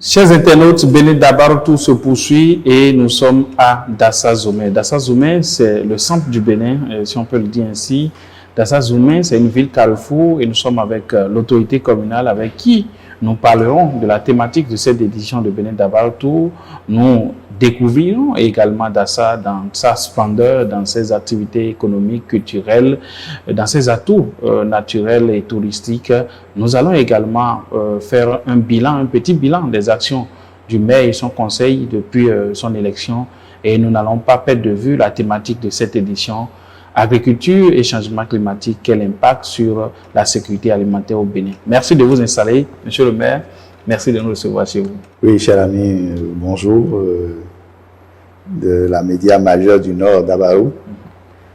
Chers internautes, Bénin Dabar, tout se poursuit et nous sommes à Dassa Zoumé. Dassa Zoumé, c'est le centre du Bénin, si on peut le dire ainsi. Dassa Zoumé, c'est une ville carrefour et nous sommes avec l'autorité communale avec qui nous parlerons de la thématique de cette édition de Bénin Dabar Tour. Nous découvrirons également Dassa dans sa splendeur, dans ses activités économiques, culturelles, dans ses atouts naturels et touristiques. Nous allons également faire un bilan, un petit bilan des actions du maire et son conseil depuis son élection. Et nous n'allons pas perdre de vue la thématique de cette édition. Agriculture et changement climatique, quel impact sur la sécurité alimentaire au Bénin. Merci de vous installer, monsieur le maire. Merci de nous recevoir chez vous. Oui, cher ami, bonjour. De la média majeure du Nord d'Abarou.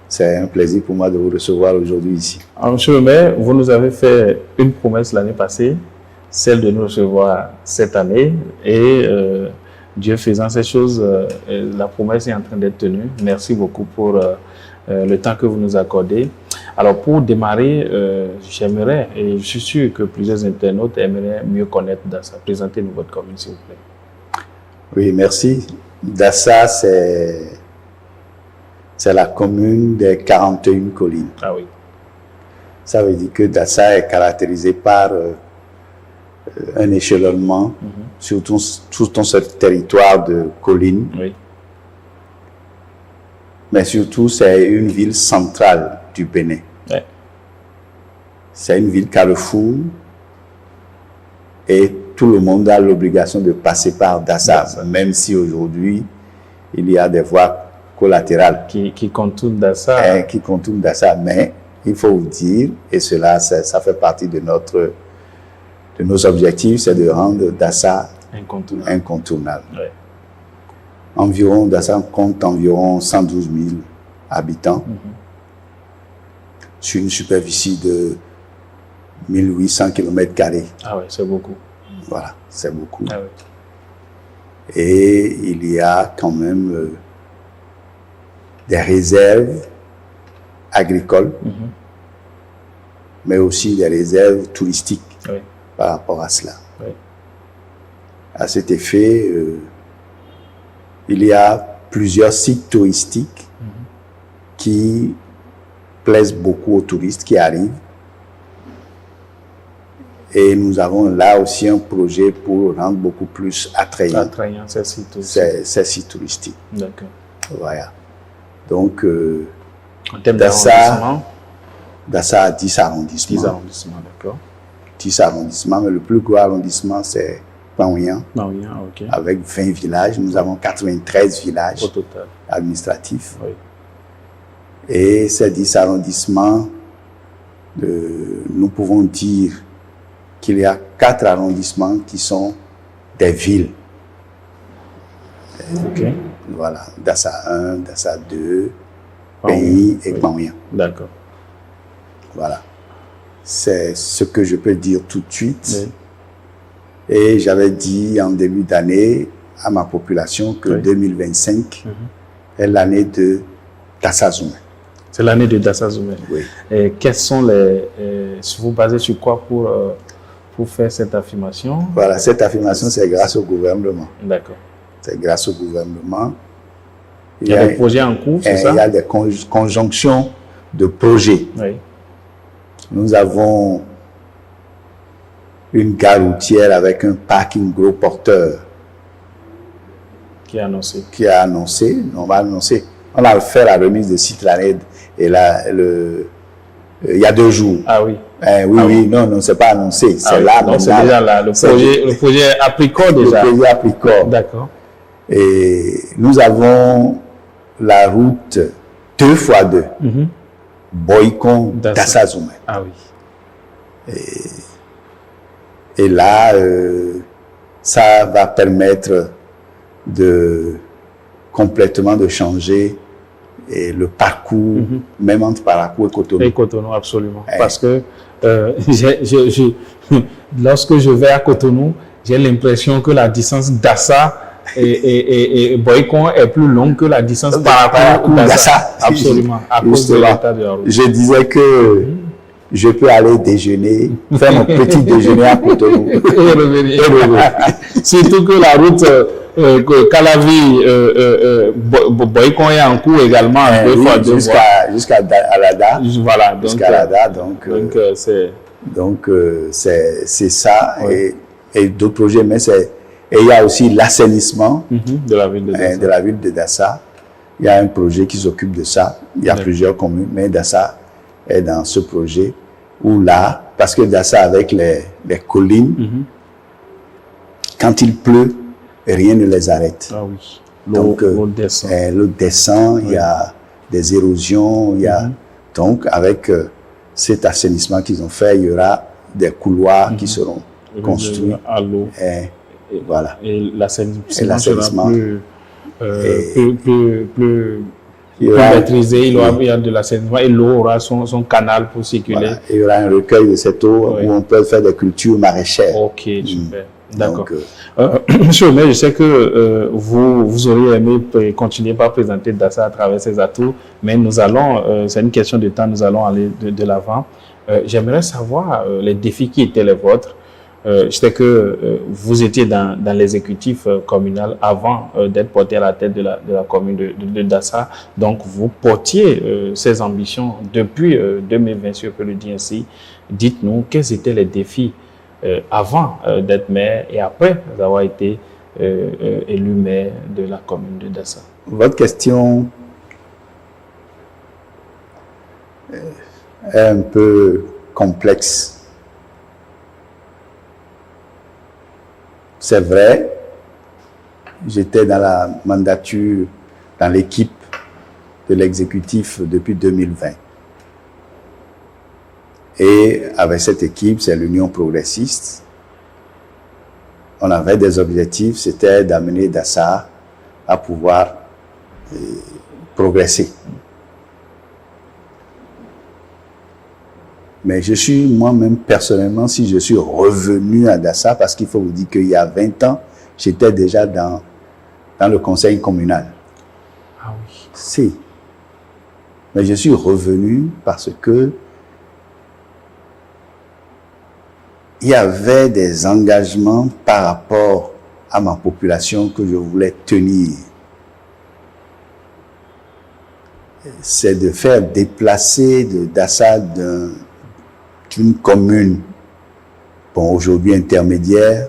C'est un plaisir pour moi de vous recevoir aujourd'hui ici. Alors, monsieur le maire, vous nous avez fait une promesse l'année passée, celle de nous recevoir cette année. Et Dieu faisant ces choses, la promesse est en train d'être tenue. Merci beaucoup pour le temps que vous nous accordez. Alors, pour démarrer, j'aimerais, et je suis sûr que plusieurs internautes aimeraient mieux connaître Dassa. Présentez-nous votre commune, s'il vous plaît. Oui, merci. Dassa, c'est la commune des 41 collines. Ah oui. Ça veut dire que Dassa est caractérisé par un échelonnement sur tout ce territoire de collines. Oui. Mais surtout, c'est une ville centrale du Bénin. Ouais. C'est une ville carrefour et tout le monde a l'obligation de passer par Dassa, même si aujourd'hui, il y a des voies collatérales qui contournent Dassa. Qui contournent Dassa, mais il faut vous dire, et cela, ça fait partie de nos objectifs, c'est de rendre Dassa incontournable. Ouais. Dassa compte environ 112 000 habitants sur une superficie de 1800 km². Ah oui, c'est beaucoup. Voilà, c'est beaucoup. Ah oui. Et il y a quand même des réserves agricoles, mais aussi des réserves touristiques par rapport à cela. Oui. À cet effet, il y a plusieurs sites touristiques qui plaisent beaucoup aux touristes qui arrivent. Et nous avons là aussi un projet pour rendre beaucoup plus attrayant ces sites touristiques. D'accord. Voilà. Donc, en termes d'arrondissement, Dassa a 10 arrondissements. 10 arrondissements, d'accord. 10 arrondissements, mais le plus gros arrondissement, c'est Paouyan, ok. avec 20 villages. Nous avons 93 villages au total administratifs. Oui. Et ces 10 arrondissements, nous pouvons dire qu'il y a 4 arrondissements qui sont des villes. Ok. Voilà, Dassa 1, Dassa 2, Pays et Paouyan. D'accord. Voilà. C'est ce que je peux dire tout de suite. Oui. Et j'avais dit en début d'année à ma population que 2025 est l'année de Dassa Zoumé. C'est l'année de Dassa Zoumé. Oui. Et quels sont vous basez sur quoi pour faire cette affirmation? Voilà, cette affirmation, c'est grâce au gouvernement. D'accord. C'est grâce au gouvernement. Il y a des projets en cours, c'est ça? Il y a des conjonctions de projets. Oui. Nous avons une gare routière avec un parking gros porteur. Qui a annoncé. On va faire la remise de site l'année et il y a 2 jours. Ah oui. Oui, non, c'est pas annoncé. C'est là. Donc c'est déjà là. Le projet a pris corps déjà. Le projet a pris corps. D'accord. Et nous avons la route 2x2. Boycon Dassa Zoumé. Ah oui. Et là, ça va permettre complètement de changer le parcours, même entre Parakou et Cotonou. Et Cotonou, absolument. Parce que lorsque je vais à Cotonou, j'ai l'impression que la distance Dassa et Boycon est plus longue que la distance Parakou-Dassa. Absolument. À cause de l'état de la route. Je disais que je peux aller déjeuner, faire mon petit déjeuner à Cotonou. Et revenir. Surtout que la route Calavi, Boykoya en cours également, jusqu'à Alada. Voilà, jusqu'à Alada. Donc, c'est ça. Ouais. Et d'autres projets, mais et il y a aussi l'assainissement de la ville de Dassa. Il y a un projet qui s'occupe de ça. Il y a plusieurs communes, mais Dassa est dans ce projet où là, parce que Dassa avec les collines, quand il pleut, rien ne les arrête. Ah oui. Donc, l'eau descend, il y a des érosions, il y a donc avec cet assainissement qu'ils ont fait, il y aura des couloirs qui seront construits à l'eau. Voilà. Et l'assainissement sera plus maîtrisé, il y a de l'assainissement et l'eau aura son canal pour circuler. Voilà. Il y aura un recueil de cette eau où on peut faire des cultures maraîchères. Ok, super. D'accord. Monsieur Omer, je sais que vous auriez aimé continuer par présenter Dassa à travers ses atouts, mais nous allons, c'est une question de temps, nous allons aller de l'avant. J'aimerais savoir les défis qui étaient les vôtres. Je sais que vous étiez dans l'exécutif communal avant d'être porté à la tête de la commune de Dassa. Donc, vous portiez ces ambitions depuis 2020, si on peut le dire ainsi. Dites-nous, quels étaient les défis avant d'être maire et après avoir été élu maire de la commune de Dassa? Votre question est un peu complexe. C'est vrai, j'étais dans la mandature, dans l'équipe de l'exécutif depuis 2020. Et avec cette équipe, c'est l'Union progressiste. On avait des objectifs, c'était d'amener Dassa à pouvoir progresser. Mais je suis moi-même personnellement, si je suis revenu à Dassa, parce qu'il faut vous dire qu'il y a 20 ans, j'étais déjà dans le conseil communal. Ah oui. Si. Mais je suis revenu parce que il y avait des engagements par rapport à ma population que je voulais tenir. C'est de faire déplacer de Dassa d'une commune, bon, aujourd'hui intermédiaire,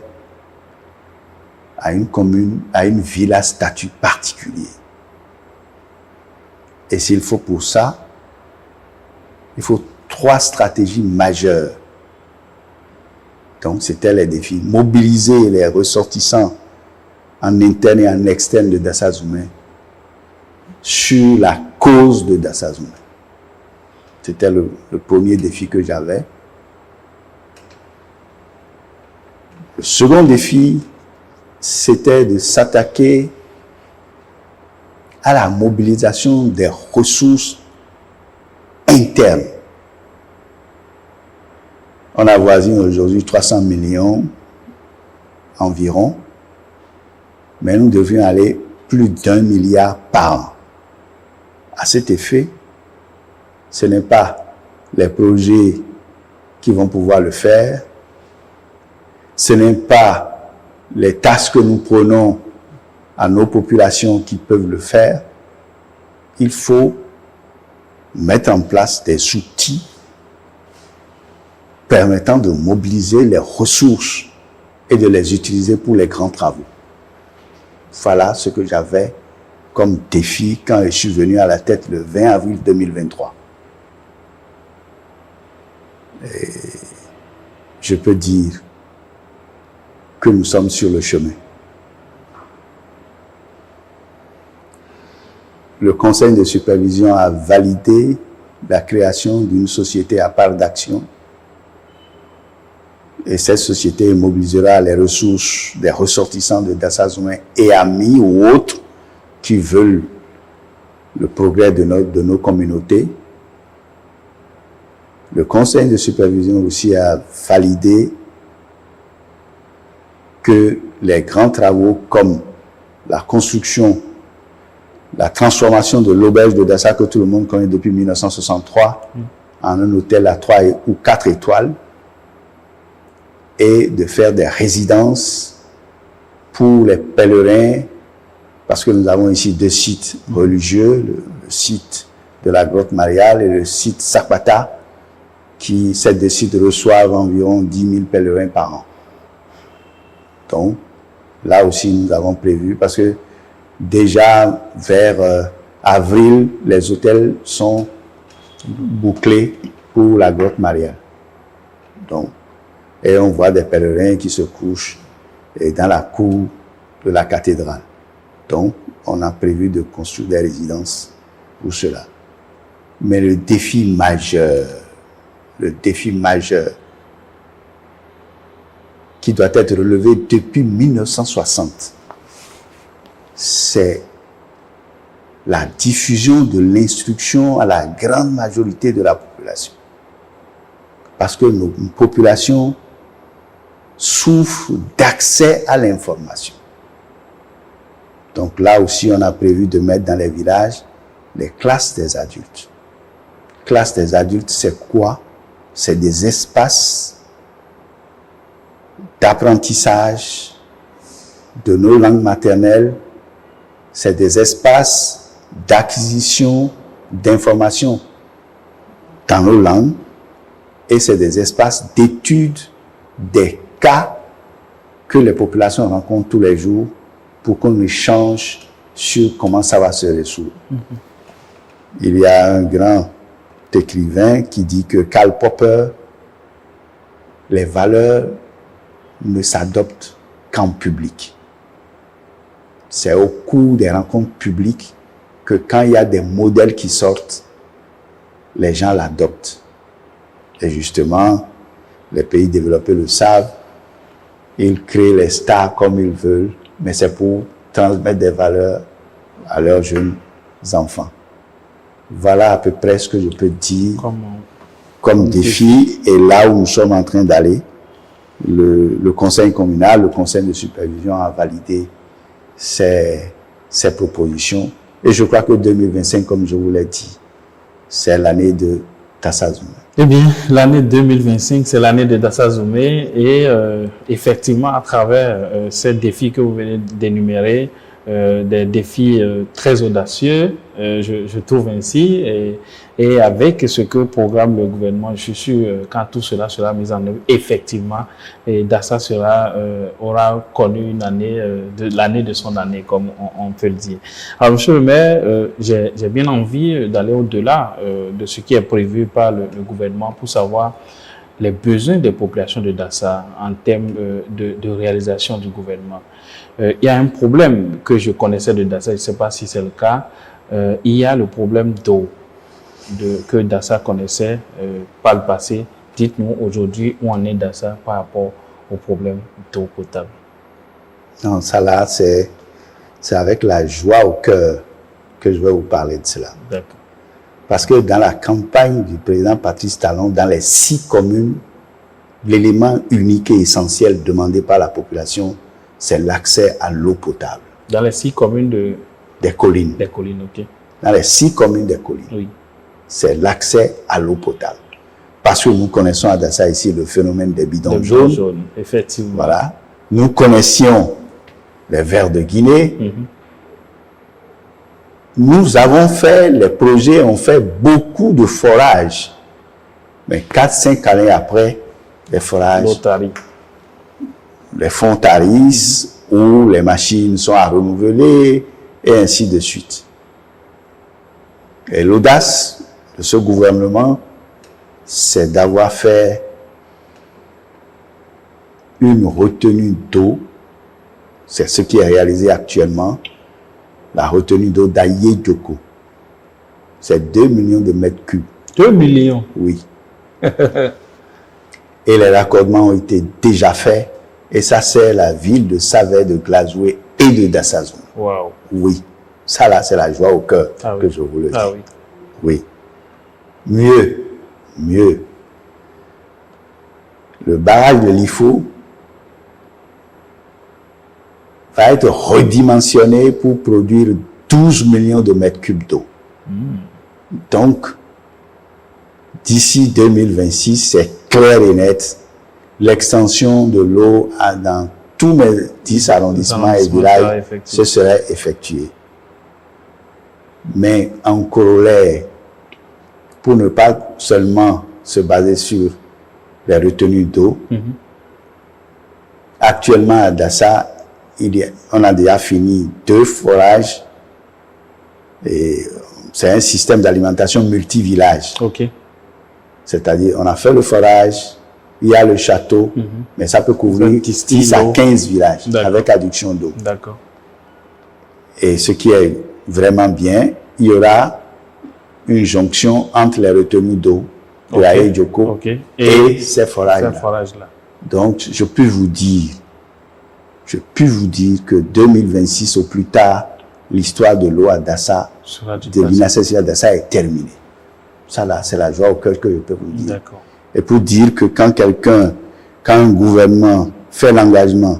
à une commune, à une ville à statut particulier. Et s'il faut pour ça, il faut 3 stratégies majeures. Donc, c'était les défis. Mobiliser les ressortissants en interne et en externe de Dassa Zoumé sur la cause de Dassa Zoumé. C'était le premier défi que j'avais. Le second défi, c'était de s'attaquer à la mobilisation des ressources internes. On avoisine aujourd'hui 300 millions environ, mais nous devions aller plus d'1 milliard par an. À cet effet, ce n'est pas les projets qui vont pouvoir le faire, ce n'est pas les tâches que nous prenons à nos populations qui peuvent le faire. Il faut mettre en place des outils permettant de mobiliser les ressources et de les utiliser pour les grands travaux. Voilà ce que j'avais comme défi quand je suis venu à la tête le 20 avril 2023. Et je peux dire que nous sommes sur le chemin. Le conseil de supervision a validé la création d'une société à part d'action. Et cette société mobilisera les ressources des ressortissants de Dassa Zoumé et amis ou autres qui veulent le progrès de nos communautés. Le conseil de supervision aussi a validé que les grands travaux comme la construction, la transformation de l'auberge de Dassa que tout le monde connaît depuis 1963 en un hôtel à 3 ou 4 étoiles et de faire des résidences pour les pèlerins, parce que nous avons ici 2 sites religieux, le site de la grotte mariale et le site Sapata, ces 2 sites reçoivent environ 10 000 pèlerins par an. Donc, là aussi, nous avons prévu, parce que déjà vers avril, les hôtels sont bouclés pour la grotte mariale. Donc, et on voit des pèlerins qui se couchent dans la cour de la cathédrale. Donc, on a prévu de construire des résidences pour cela. Mais le défi majeur qui doit être relevé depuis 1960, c'est la diffusion de l'instruction à la grande majorité de la population. Parce que nos populations souffrent d'accès à l'information. Donc là aussi, on a prévu de mettre dans les villages les classes des adultes. Classes des adultes, c'est quoi? C'est des espaces d'apprentissage de nos langues maternelles, c'est des espaces d'acquisition d'informations dans nos langues et c'est des espaces d'étude des cas que les populations rencontrent tous les jours pour qu'on échange sur comment ça va se résoudre. Il y a un grand écrivain qui dit que Karl Popper, les valeurs ne s'adoptent qu'en public. C'est au cours des rencontres publiques que quand il y a des modèles qui sortent, les gens l'adoptent. Et justement, les pays développés le savent, ils créent les stars comme ils veulent, mais c'est pour transmettre des valeurs à leurs jeunes enfants. Voilà à peu près ce que je peux dire comme défi. Et là où nous sommes en train d'aller, le conseil communal, le conseil de supervision a validé ces propositions. Et je crois que 2025, comme je vous l'ai dit, c'est l'année de Dassa Zoumé. Eh bien, l'année 2025, c'est l'année de Dassa Zoumé et effectivement, à travers ces défis que vous venez d'énumérer, des défis très audacieux, je trouve ainsi, et avec ce que programme le gouvernement, je suis sûr quand tout cela sera mis en œuvre, effectivement, et Dassa aura connu une année, l'année de son année, comme on peut le dire. Alors, monsieur le maire, j'ai bien envie d'aller au-delà de ce qui est prévu par le gouvernement pour savoir les besoins des populations de Dassa en termes de réalisation du gouvernement. Il y a un problème que je connaissais de Dassa, je ne sais pas si c'est le cas, il y a le problème d'eau que Dassa connaissait par le passé. Dites-nous aujourd'hui où en est Dassa par rapport au problème d'eau potable. Non, ça là, c'est avec la joie au cœur que je vais vous parler de cela. D'accord. Parce que dans la campagne du président Patrice Talon, dans les 6 communes, l'élément unique et essentiel demandé par la population, c'est l'accès à l'eau potable. Dans les 6 communes des collines. Des collines, ok. Dans les 6 communes des collines. Oui. C'est l'accès à l'eau potable. Parce que nous connaissons à Dassa ici le phénomène des bidons jaunes. Effectivement. Voilà. Nous connaissions les vers de Guinée. Nous avons fait, les projets ont fait beaucoup de forages. Mais 4-5 années après, les forages, les fonds tarissent, où les machines sont à renouveler, et ainsi de suite. Et l'audace de ce gouvernement, c'est d'avoir fait une retenue d'eau. C'est ce qui est réalisé actuellement. La retenue d'eau d'Aïe Djoko. C'est 2 millions de mètres cubes. 2 millions? Oui. Et les raccordements ont été déjà faits. Et ça, c'est la ville de Savè, de Glazoué et de Dassa Zoumé. Wow. Oui. Ça, là, c'est la joie au cœur que je vous le dis. Ah oui. Oui. Mieux. Le barrage de l'Ifou va être redimensionné pour produire 12 millions de mètres cubes d'eau. Donc, d'ici 2026, c'est clair et net, l'extension de l'eau dans tous mes 10 arrondissements et villages, ce serait effectué. Mais en corollaire, pour ne pas seulement se baser sur les retenues d'eau, actuellement à Dassa, on a déjà fini 2 forages et c'est un système d'alimentation multi-village. Okay. C'est-à-dire, on a fait le forage, il y a le château, mais ça peut couvrir 10 à 15 villages avec adduction d'eau. D'accord. Et ce qui est vraiment bien, il y aura une jonction entre les retenues d'eau de la Djoko et ces forages-là. Donc, je peux vous dire que 2026 au plus tard, l'histoire de l'eau à Dassa, de l'INASES à Dassa est terminée. Ça là, c'est la joie au cœur que je peux vous dire. Et pour dire que quand un gouvernement fait l'engagement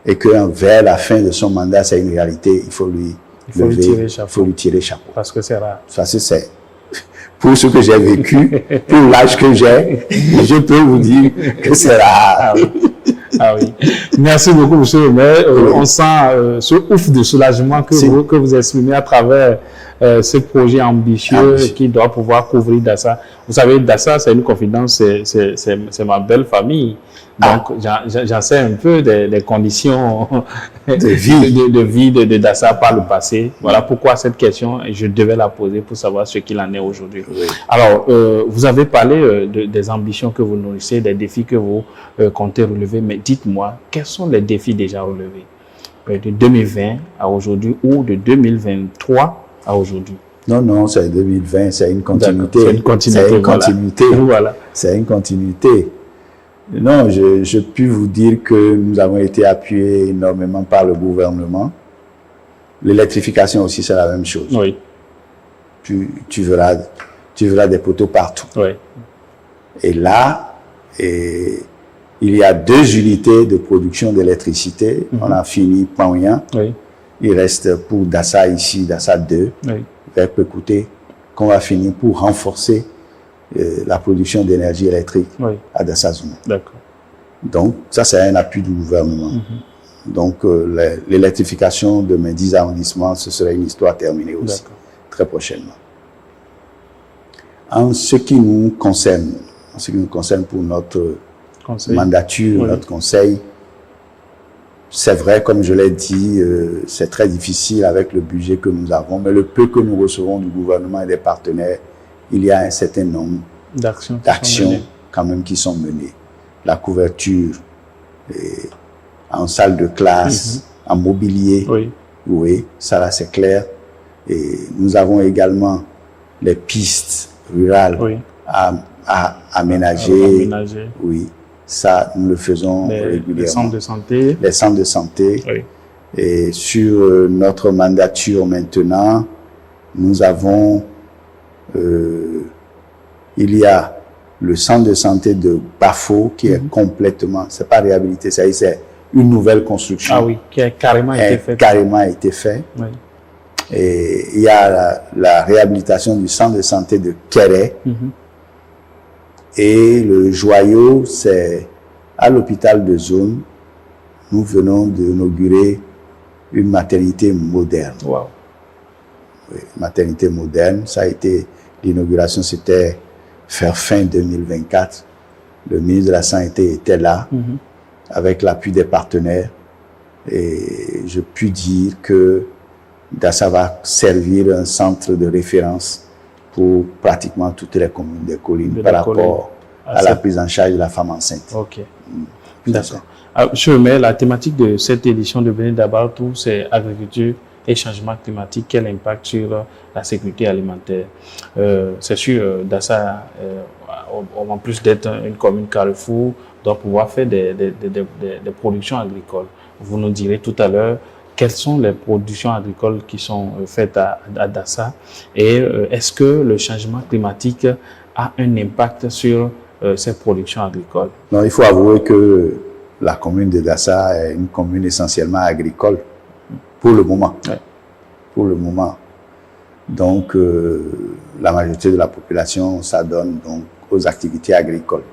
et que vers la fin de son mandat, c'est une réalité, il faut lui tirer chapeau. Parce que c'est rare. Ça, c'est pour ce que j'ai vécu, pour l'âge que j'ai, je peux vous dire que c'est rare. Ah oui. Merci beaucoup, monsieur le maire. On sent ce ouf de soulagement que vous exprimez à travers ce projet ambitieux qui doit pouvoir couvrir Dassa. Vous savez, Dassa, c'est une confidence, c'est ma belle famille. Donc, j'en sais un peu des conditions de vie de Dassa par le passé. Voilà pourquoi cette question, je devais la poser pour savoir ce qu'il en est aujourd'hui. Oui. Alors, vous avez parlé des ambitions que vous nourrissez, des défis que vous comptez relever, mais dites-moi, quels sont les défis déjà relevés de 2020 à aujourd'hui ou de 2023 à aujourd'hui? Non, c'est 2020, c'est une continuité. C'est une continuité. Voilà. C'est une continuité. Non, je puis vous dire que nous avons été appuyés énormément par le gouvernement. L'électrification aussi, c'est la même chose. Oui. Tu verras des poteaux partout. Oui. Et là, il y a 2 unités de production d'électricité. On a fini Paouyan. Oui. Il reste pour Dassa ici, Dassa 2, vers Pekouté, qu'on va finir pour renforcer la production d'énergie électrique à Dassa Zoumé. D'accord. Donc, ça, c'est un appui du gouvernement. Donc, l'électrification de mes 10 arrondissements, ce serait une histoire terminée aussi, très prochainement. En ce qui nous concerne pour notre mandature, notre conseil, c'est vrai, comme je l'ai dit, c'est très difficile avec le budget que nous avons, mais le peu que nous recevons du gouvernement et des partenaires, il y a un certain nombre d'actions quand même qui sont menées. La couverture en salle de classe, en mobilier, oui, ça là c'est clair. Et nous avons également les pistes rurales à aménager. Oui. Ça, nous le faisons régulièrement. Les centres de santé. Les centres de santé. Oui. Et sur notre mandature maintenant, nous avons, il y a le centre de santé de Bafo qui est complètement, c'est pas réhabilité, c'est une nouvelle construction. Ah oui, qui a carrément été fait. Carrément été fait. Oui. Et il y a la réhabilitation du centre de santé de Kéré. Et le joyau, c'est à l'hôpital de zone, nous venons d'inaugurer une maternité moderne. Wow. Oui, maternité moderne, ça a été, l'inauguration c'était fin 2024. Le ministre de la Santé était là, avec l'appui des partenaires. Et je puis dire que Dassa va servir un centre de référence pour pratiquement toutes les communes des collines par rapport à la prise en charge de la femme enceinte. Ok. D'accord. Monsieur le maire, la thématique de cette édition de Bénin Dabartou, c'est agriculture et changement climatique. Quel impact sur la sécurité alimentaire? C'est sûr, Dassa, en plus d'être une commune carrefour, doit pouvoir faire des productions agricoles. Vous nous direz tout à l'heure quelles sont les productions agricoles qui sont faites à Dassa et est-ce que le changement climatique a un impact sur ces productions agricoles? Non, il faut avouer que la commune de Dassa est une commune essentiellement agricole pour le moment. Ouais. Pour le moment. Donc, la majorité de la population s'adonne donc aux activités agricoles.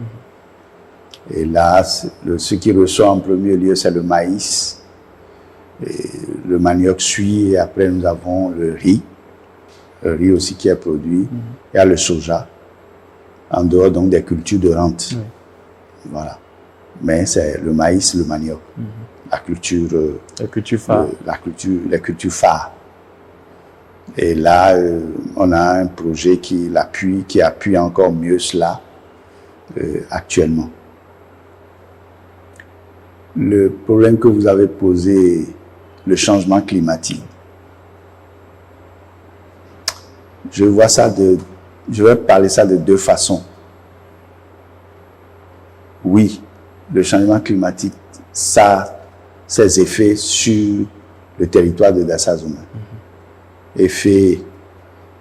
Et là, ce qui reçoit en premier lieu, c'est le maïs. Et le manioc suit, et après nous avons le riz aussi qui est produit. Il y a le soja, en dehors donc des cultures de rente. Voilà. Mais c'est le maïs, le manioc, la culture phare. Les cultures phares. Et là, on a un projet qui appuie encore mieux cela actuellement. Le problème que vous avez posé, le changement climatique, je vais parler ça de deux façons. Oui, le changement climatique, ça a ses effets sur le territoire de Dassa-Zoumé. Effets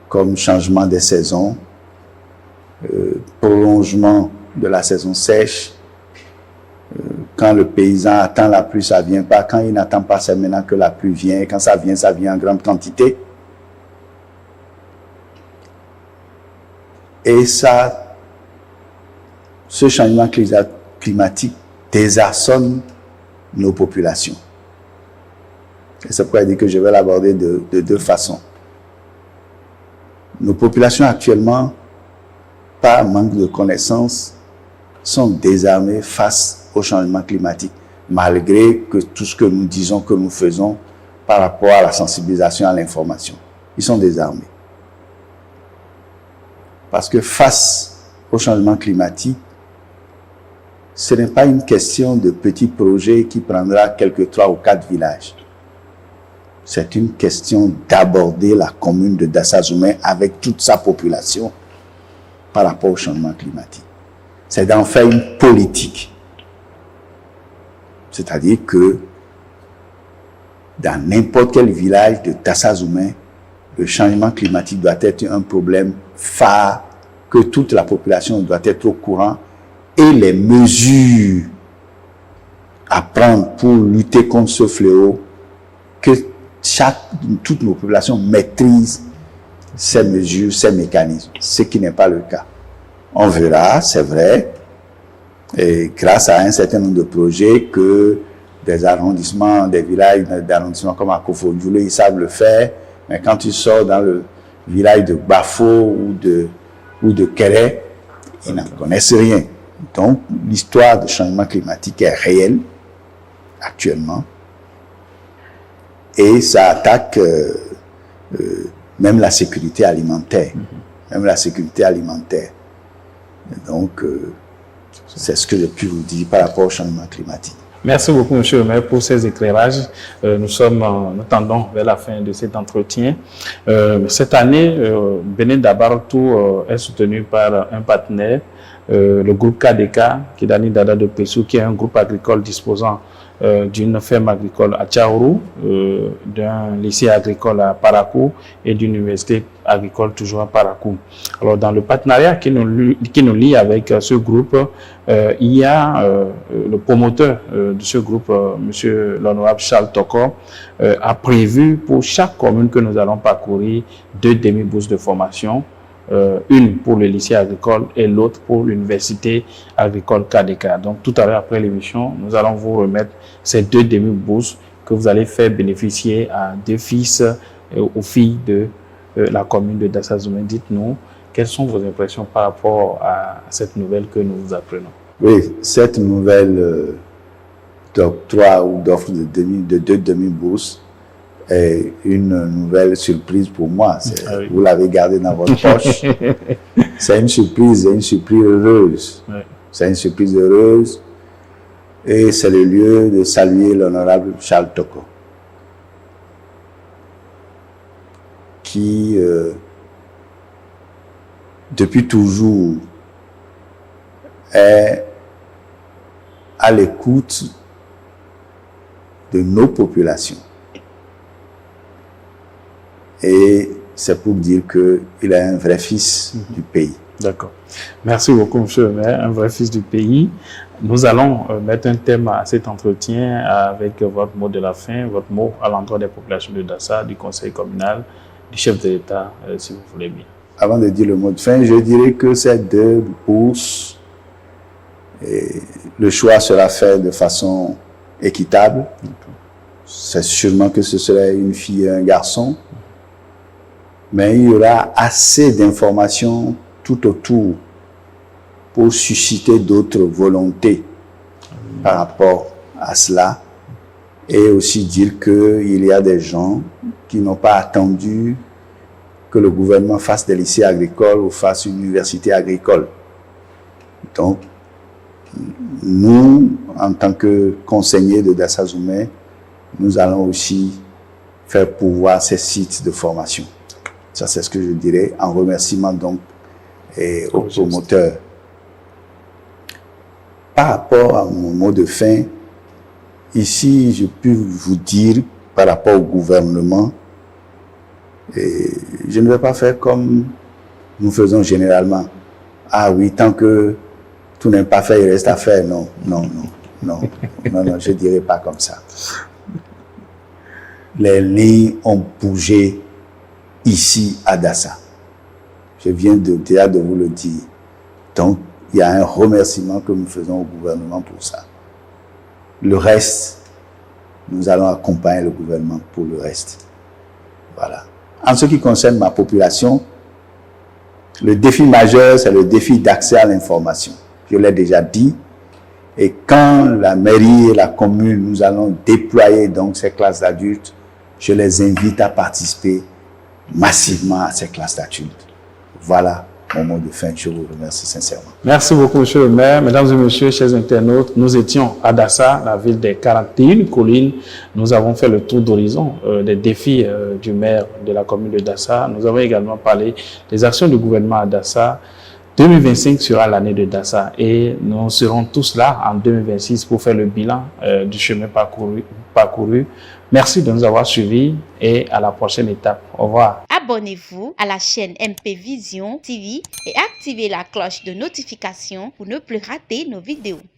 comme changement des saisons, prolongement de la saison sèche. Quand le paysan attend la pluie, ça ne vient pas. Quand il n'attend pas, c'est maintenant que la pluie vient. Et quand ça vient en grande quantité. Et ça, ce changement climatique désarçonne nos populations. Et c'est pourquoi je dis que je vais l'aborder de deux façons. Nos populations actuellement, par manque de connaissances, sont désarmées face au changement climatique, malgré que tout ce que nous disons, que nous faisons par rapport à la sensibilisation à l'information. Ils sont désarmés. Parce que face au changement climatique, ce n'est pas une question de petits projets qui prendra quelques 3 ou 4 villages. C'est une question d'aborder la commune de Dassa-Zoumé avec toute sa population par rapport au changement climatique. C'est d'en faire une politique. C'est-à-dire que dans n'importe quel village de Dassa-Zoumé, le changement climatique doit être un problème phare, que toute la population doit être au courant, et les mesures à prendre pour lutter contre ce fléau, que toutes nos populations maîtrisent ces mesures, ces mécanismes, ce qui n'est pas le cas. On verra, c'est vrai, et grâce à un certain nombre de projets que des arrondissements, des villages d'arrondissements comme à Kofodjoulé, ils savent le faire, mais quand tu sors dans le village de Bafo ou de Kéré, ils n'en connaissent rien. Donc, l'histoire du changement climatique est réelle, actuellement, et ça attaque même la sécurité alimentaire. Même la sécurité alimentaire. Et donc, c'est ce que j'ai pu vous dire par rapport au changement climatique. Merci beaucoup, M. le maire, pour ces éclairages. Nous tendons vers la fin de cet entretien. Cette année, Bénin Dabartou est soutenu par un partenaire, le groupe KDK, Kidani Dada de Pessou, qui est un groupe agricole disposant d'une ferme agricole à Tchaourou, d'un lycée agricole à Parakou et d'une université agricole toujours à Parakou. Alors, dans le partenariat qui nous lie avec ce groupe, il y a le promoteur de ce groupe, M. l'honorable Charles Toko, a prévu pour chaque commune que nous allons parcourir 2 demi-bourses de formation, une pour le lycée agricole et l'autre pour l'université agricole KDK. Donc tout à l'heure après l'émission, nous allons vous remettre ces 2 demi-bourses que vous allez faire bénéficier à 2 fils aux filles de la commune de Dassa-Zoumé. Dites-nous, quelles sont vos impressions par rapport à cette nouvelle que nous vous apprenons? Oui, cette nouvelle d'octroi ou d'offre de 2 demi-bourses est une nouvelle surprise pour moi. Oui. Vous l'avez gardé dans votre poche. C'est une surprise heureuse. Oui. C'est une surprise heureuse. Et c'est le lieu de saluer l'honorable Charles Toko, qui, depuis toujours, est à l'écoute de nos populations. Et c'est pour dire qu'il est un vrai fils du pays. D'accord. Merci beaucoup, monsieur le maire, un vrai fils du pays. Nous allons mettre un thème à cet entretien avec votre mot de la fin, votre mot à l'endroit des populations de Dassa, du conseil communal, du chef de l'État, si vous voulez bien. avant de dire le mot de fin, je dirais que ces deux bourses, le choix sera fait de façon équitable. C'est sûrement que ce serait une fille et un garçon, mais il y aura assez d'informations tout autour pour susciter d'autres volontés par rapport à cela, et aussi dire qu'il y a des gens qui n'ont pas attendu que le gouvernement fasse des lycées agricoles ou fasse une université agricole. Donc, nous, en tant que conseillers de Dassa-Zoumé, nous allons aussi faire pouvoir ces sites de formation. Ça, c'est ce que je dirais en remerciement donc aux promoteurs. Par rapport à mon mot de fin, ici, je peux vous dire, par rapport au gouvernement, je ne vais pas faire comme nous faisons généralement. Ah oui, tant que tout n'est pas fait, il reste à faire. Non, je ne dirais pas comme ça. Les lignes ont bougé ici à Dassa. Je viens déjà de vous le dire. Donc, il y a un remerciement que nous faisons au gouvernement pour ça. Le reste, nous allons accompagner le gouvernement pour le reste. Voilà. En ce qui concerne ma population, le défi majeur, c'est le défi d'accès à l'information. Je l'ai déjà dit. Et quand la mairie et la commune, nous allons déployer donc ces classes d'adultes, je les invite à participer massivement à ces classes d'adultes. Voilà mon mot de fin. Je vous remercie sincèrement. Merci beaucoup, monsieur le maire. Mesdames et messieurs, chers internautes, nous étions à Dassa, la ville des 41 collines. Nous avons fait le tour d'horizon des défis du maire de la commune de Dassa. Nous avons également parlé des actions du gouvernement à Dassa. 2025 sera l'année de Dassa et nous serons tous là en 2026 pour faire le bilan du chemin parcouru. Merci de nous avoir suivis et à la prochaine étape. Au revoir. Abonnez-vous à la chaîne MP Vision TV et activez la cloche de notification pour ne plus rater nos vidéos.